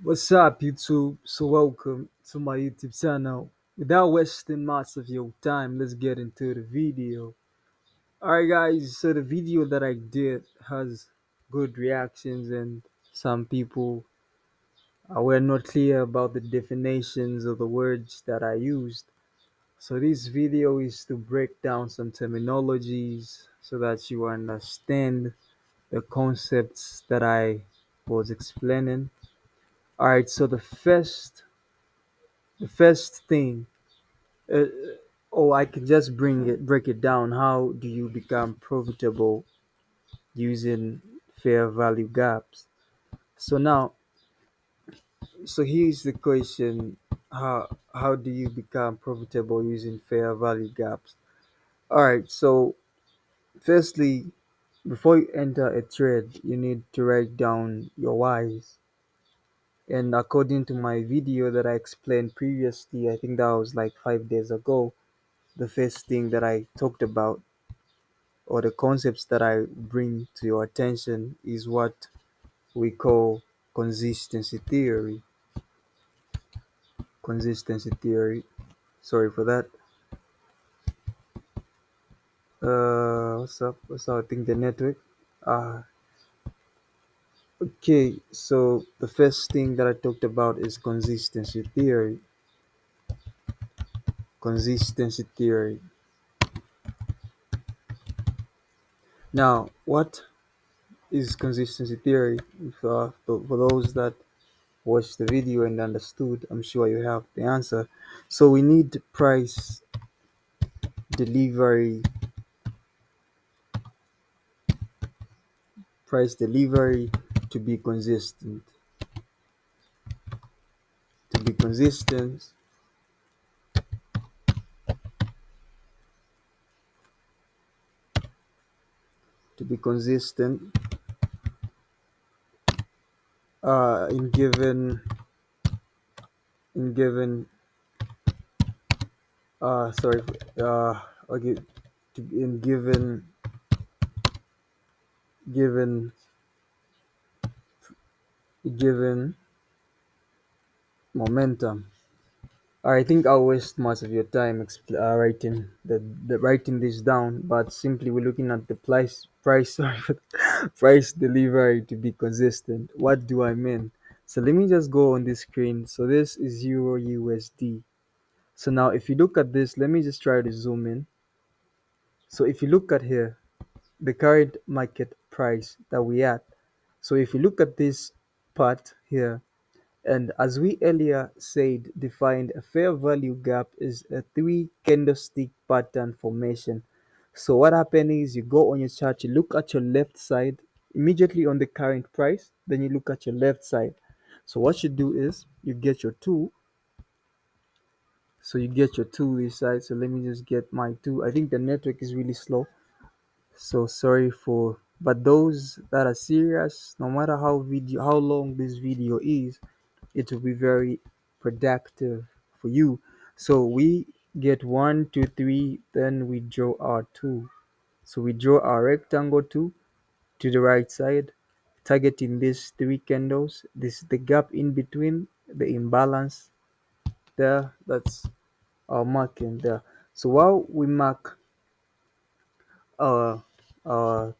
What's up, YouTube? So, welcome to my YouTube channel. Without wasting much of your time, let's get into the video. Alright, guys, so the video that I did has good reactions, and some people were not clear about the definitions of the words that I used. So, this video is to break down some terminologies so that you understand the concepts that I was explaining. Alright, so the first thing, uh, I can just break it down. How do you become profitable using fair value gaps? So now, so here's the question: how do you become profitable using fair value gaps? All right. So firstly, before you enter a trade, you need to write down your whys. And according to my video that I explained previously, I think that was like 5 days ago. The first thing that I talked about, or the concepts that I bring to your attention, is what we call consistency theory. Consistency theory. Sorry for that. What's up? What's up? I think the network. Uh, okay. So the first thing that I talked about is consistency theory. Consistency theory. Now, what is consistency theory? For those that watched the video and understood, I'm sure you have the answer. So we need delivery price delivery to be consistent. To be consistent, to be consistent in given sorry okay, in given given momentum. I think I'll waste much of your time writing writing this down, but simply we're looking at the price sorry, price delivery to be consistent. What do I mean? So let me just go on this screen. So this is Euro USD. So now if you look at this, let me just try to zoom in. So if you look at here, the current market price that we at. So if you look at this part here, and as we earlier said, defined a fair value gap is a three candlestick pattern formation. So what happens is you go on your chart, you look at your left side immediately on the current price, then you look at your left side. So what you do is you get your tool. So you get your tool this side. So let me just get my tool. I think the network is really slow. So sorry for, but those that are serious, no matter how long this video is, it will be very productive for you. So we get 1 2 3, then we draw our two. So we draw our rectangle two to the right side, targeting these three candles. This is the gap in between, the imbalance there. That's our marking there. So while we mark our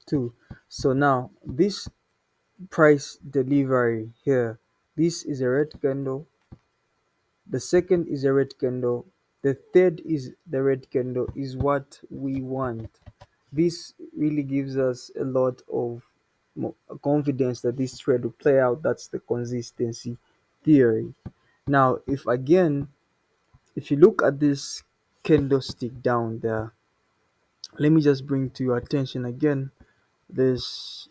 two, so now this price delivery here, this is a red candle. The second is a red candle. The third is the red candle is what we want. This really gives us a lot of confidence that this trade will play out. That's the consistency theory. Now, if you look at this candlestick down there, let me just bring to your attention again this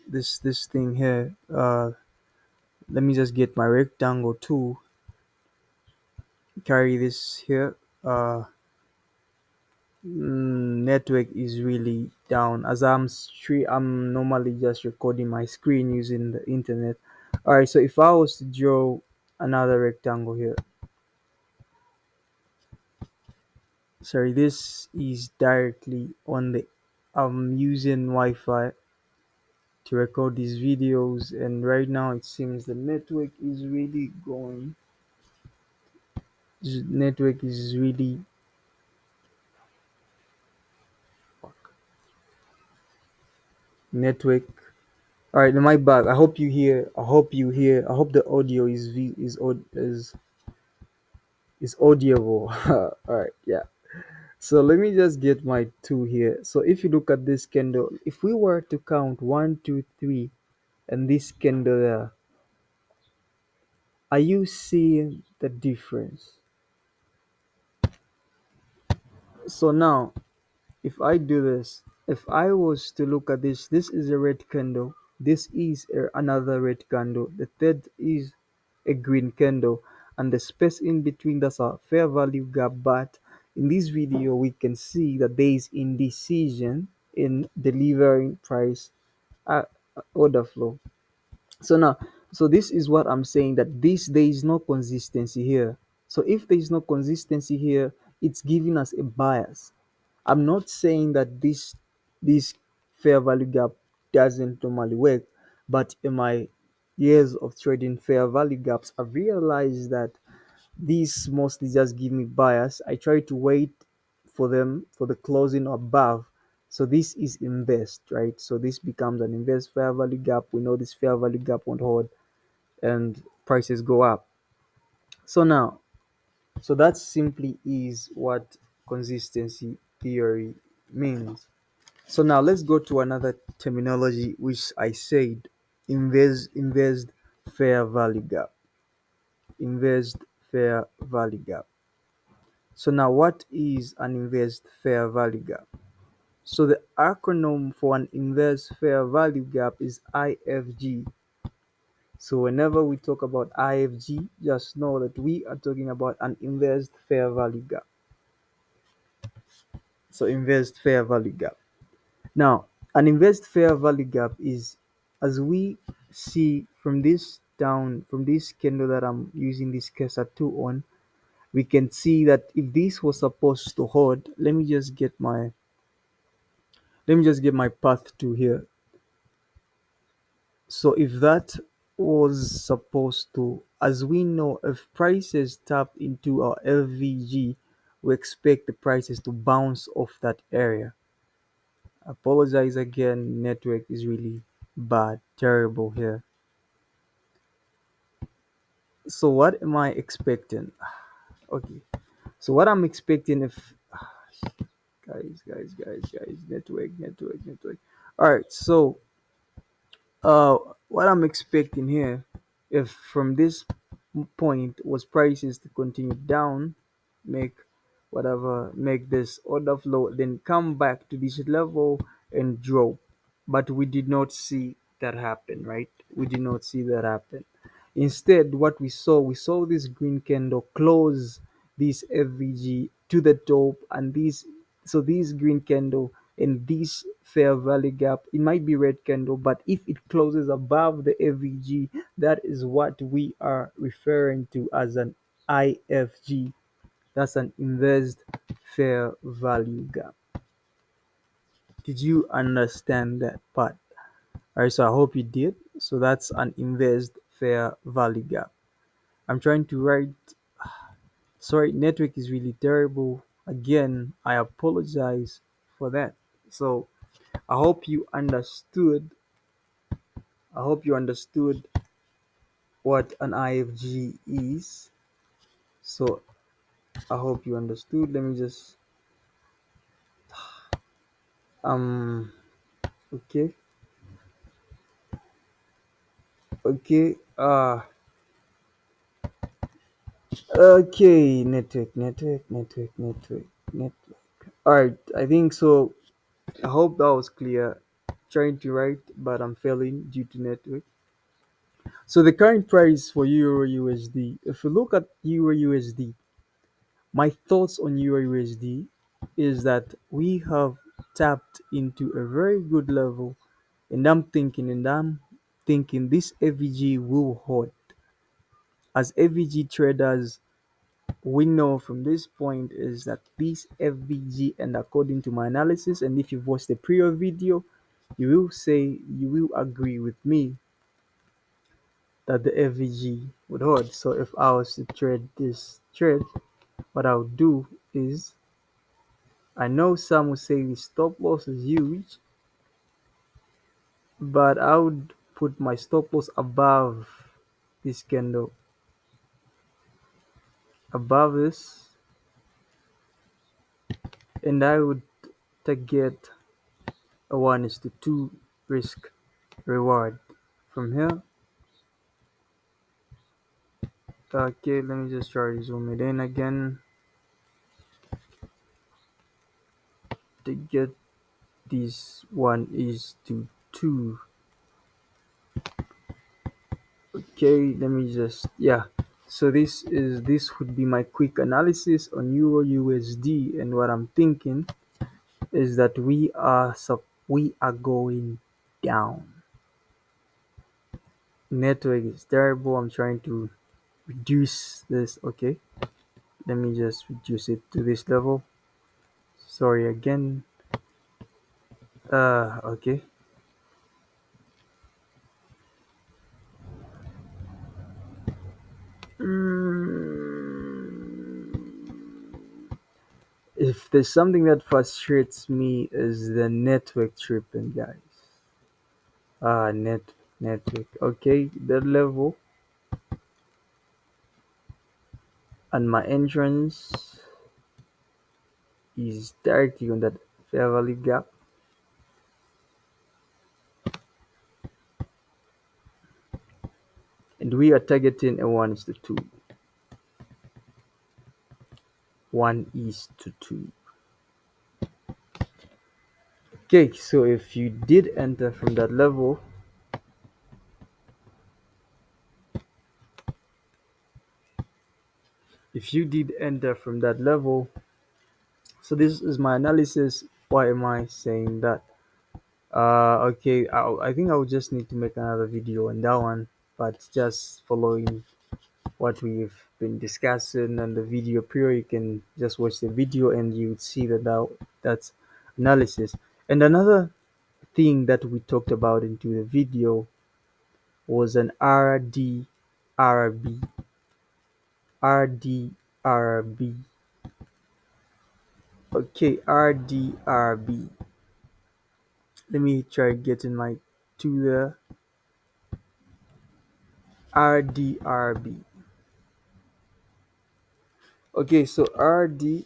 thing here. Let me just get my rectangle tool, carry this here. Network is really down as I'm normally just recording my screen using the internet. All right, so if I was to draw another rectangle here, sorry, this is directly on the I'm using Wi-Fi. to record these videos, and right now it seems the network is really going. Network is really network. All right, my bad. I hope you hear. I hope you hear. I hope the audio is audible. All right, yeah. So let me just get my two here. So if you look at this candle, if we were to count one, two, three, and this candle there, are you seeing the difference? So now, if I do this, if I was to look at this, this is a red candle, this is another red candle, the third is a green candle, and the space in between, that's a fair value gap. But in this video we can see that there is indecision in delivering price uh, order flow. So now, so this is what I'm saying, that this there is no consistency here. So if there is no consistency here, it's giving us a bias. I'm not saying that this fair value gap doesn't normally work, but in my years of trading fair value gaps, I've realized that these mostly just give me bias. I try to wait for them for the closing above. So this is invest, right? So this becomes an invest fair value gap. We know this fair value gap won't hold and prices go up. So now, so that simply is what consistency theory means. So now let's go to another terminology which I said, invest fair value gap. Invest fair value gap. So now what is an invest fair value gap? So the acronym for an invest fair value gap is IFG. So whenever we talk about IFG, just know that we are talking about an invest fair value gap. So invest fair value gap. Now, an invest fair value gap is, as we see from this down, from this candle that I'm using this cursor 2 on, we can see that if this was supposed to hold, let me just get my path to here. So if that was supposed to, as we know, if prices tap into our LVG, we expect the prices to bounce off that area. Apologize again, network is really bad, terrible here. So what am I expecting? Okay, so what I'm expecting, if guys, network. All right, so uh what I'm expecting here, if from this point was prices to continue down, make make this order flow, then come back to this level and drop. But we did not see that happen, right? We did not see that happen. Instead, what we saw this green candle close this FVG to the top, and this green candle and this fair value gap, it might be red candle, but if it closes above the FVG, that is what we are referring to as an IFG. That's an invest fair value gap. Did you understand that part? All right, so I hope you did. So that's an invest fair value gap. I'm trying to write. Sorry, network is really terrible. Again, I apologize for that. So I hope you understood. I hope you understood what an IFG is. So I hope you understood. Let me just um okay. Okay. Okay, network. All right, I think so. I hope that was clear. Trying to write, but I'm failing due to network. So the current price for Euro USD, if you look at Euro USD, my thoughts on Euro USD is that we have tapped into a very good level, and I'm thinking this AVG will hold. As AVG traders, we know from this point is that this FVG, and according to my analysis, and if you've watched the prior video, You will say, you will agree with me that the FVG would hold. So if I was to trade this trade, what I would do is, I know some will say the stop loss is huge, but I would put my stop loss above this candle, above this, and I would target a 1:2 risk reward from here. Okay, let me just try to zoom it in again to get this 1:2. Okay, let me just, yeah. So this would be my quick analysis on Euro USD, and what I'm thinking is that we are going down. Network is terrible. I'm trying to reduce this. Okay, let me just reduce it to this level. Sorry again. Okay. If there's something that frustrates me is the network tripping, guys. Network. Okay, the level and my entrance is directly on that fair value gap, and we are targeting a 1:2. 1:2. Okay, so if you did enter from that level, if you did enter from that level, so this is my analysis. Why am I saying that? Okay, I think I would just need to make another video on that one, but just following what we've been discussing on the video period, you can just watch the video and you would see that's analysis. And another thing that we talked about into the video was an RDRB. RDRB. Okay, RDRB. Let me try getting my two there. RDRB. Okay, so RDRB.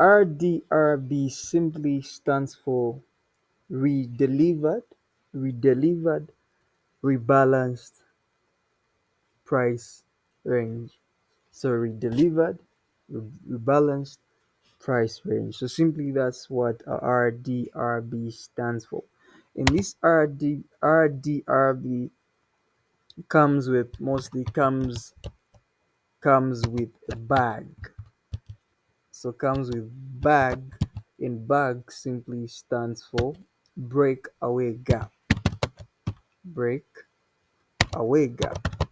RDRB simply stands for redelivered, redelivered, rebalanced price range. So redelivered, rebalanced price range. So simply that's what RDRB stands for. And this RDRB comes with a bag. So comes with bag, and bag simply stands for breakaway gap. Breakaway gap.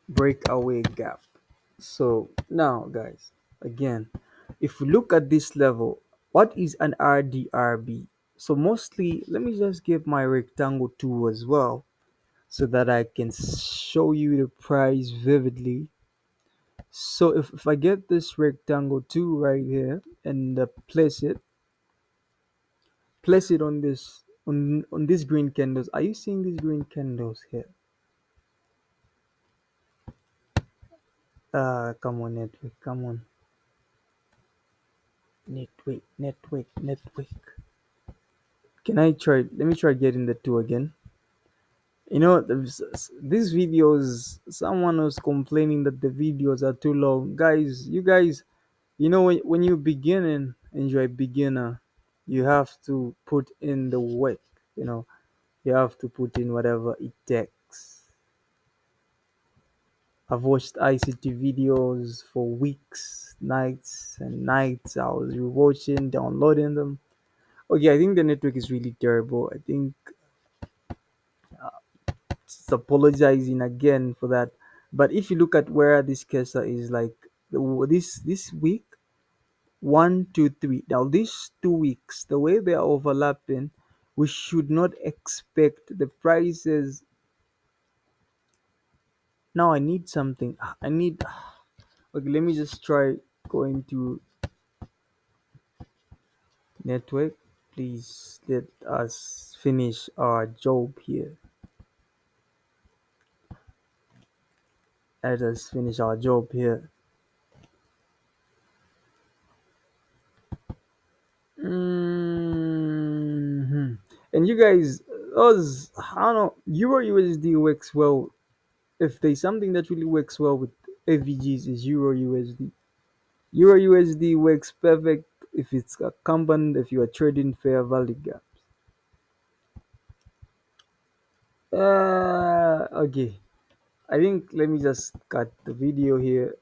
Breakaway gap. So now guys, again, if we look at this level, what is an RDRB? So mostly, let me just give my rectangle tool as well so that I can show you the price vividly. So if I get this rectangle tool right here and place it on this on these green candles. Are you seeing these green candles here? Come on, network, come on. Network. Can I try? Let me try getting the two again. You know, these videos, someone was complaining that the videos are too long. Guys, you guys, when you beginning and you're a beginner, you have to put in the work, you know, you have to put in whatever it takes. I've watched ICT videos for weeks, nights and nights. I was rewatching, downloading them. Okay, I think the network is really terrible. I think it's apologizing again for that. But if you look at where this cursor is, like this week, One, two, three. Now these 2 weeks, the way they are overlapping, we should not expect the prices. Now I need something. I need. Okay, let me just try going to network. Please let us finish our job here. Let us finish our job here. hmm And you guys, us, I don't know, Euro USD works well. If there's something that really works well with AVGs is Euro USD. Euro USD works perfect if it's accompanied if you are trading fair value gaps. Okay. I think let me just cut the video here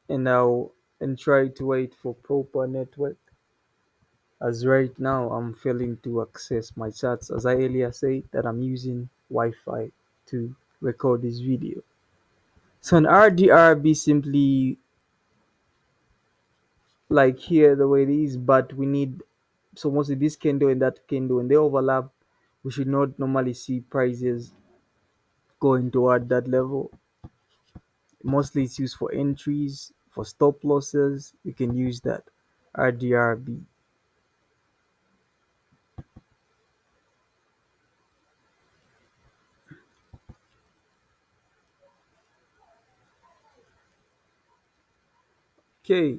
and I'll and try to wait for proper network. As right now I'm failing to access my chats as I earlier said that I'm using Wi-Fi to record this video. So an RDRB simply like here the way it is, but we need so mostly this candle and that candle and they overlap. We should not normally see prices going toward that level. Mostly it's used for entries, for stop losses. You can use that RDRB. Okay,